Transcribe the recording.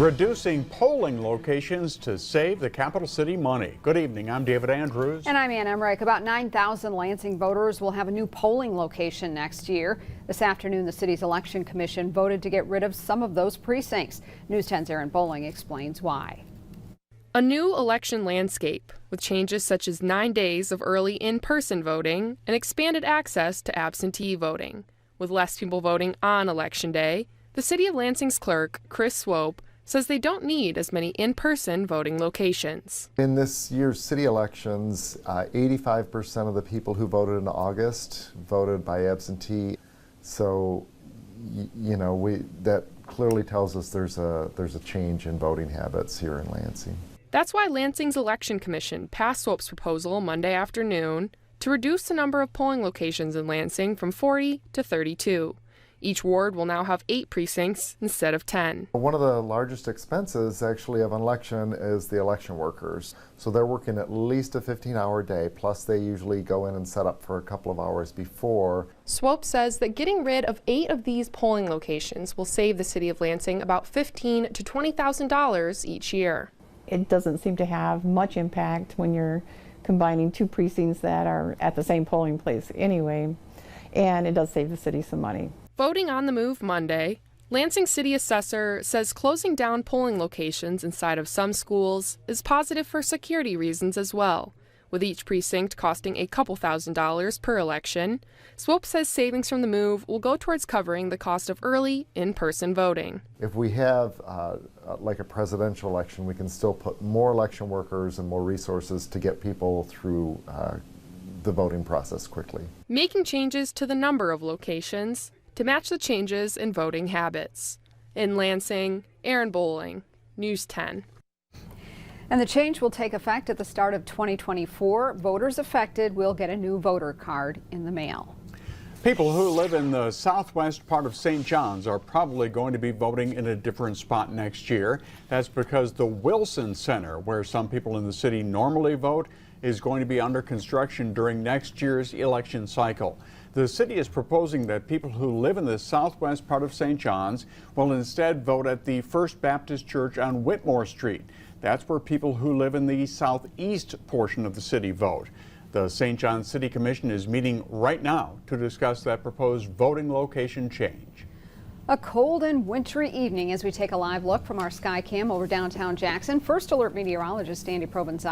Reducing polling locations to save the capital city money. Good evening, I'm David Andrews. And I'm Ann Emmerich. About 9,000 Lansing voters will have a new polling location next year. This afternoon, the city's election commission voted to get rid of some of those precincts. News 10's Aaron Bowling explains why. A new election landscape with changes such as 9 days of early in-person voting and expanded access to absentee voting. With less people voting on Election Day, the City of Lansing's clerk, Chris Swope, says they don't need as many in-person voting locations. In this year's city elections, 85% of the people who voted in August voted by absentee. So, that clearly tells us there's a change in voting habits here in Lansing. That's why Lansing's election commission passed Swope's proposal Monday afternoon to reduce the number of polling locations in Lansing from 40 to 32. Each ward will now have 8 precincts instead of 10. One of the largest expenses actually of an election is the election workers. So they're working at least a 15-hour day, plus they usually go in and set up for a couple of hours before. Swope says that getting rid of 8 of these polling locations will save the city of Lansing about $15,000 to $20,000 each year. It doesn't seem to have much impact when you're combining 2 precincts that are at the same polling place anyway, and it does save the city some money. Voting on the move Monday, Lansing City Assessor says closing down polling locations inside of some schools is positive for security reasons as well. With each precinct costing a couple $1,000s per election, Swope says savings from the move will go towards covering the cost of early in-person voting. If we have like a presidential election, we can still put more election workers and more resources to get people through the voting process quickly. Making changes to the number of locations to match the changes in voting habits. In Lansing, Aaron Bowling, News 10. And the change will take effect at the start of 2024. Voters affected will get a new voter card in the mail. People who live in the southwest part of St. John's are probably going to be voting in a different spot next year. That's because the Wilson Center, where some people in the city normally vote, is going to be under construction during next year's election cycle. The city is proposing that people who live in the southwest part of St. John's will instead vote at the First Baptist Church on Whitmore Street. That's where people who live in the southeast portion of the city vote. The St. John's City Commission is meeting right now to discuss that proposed voting location change. A cold and wintry evening as we take a live look from our Skycam over downtown Jackson. First Alert meteorologist Andy Provenzano.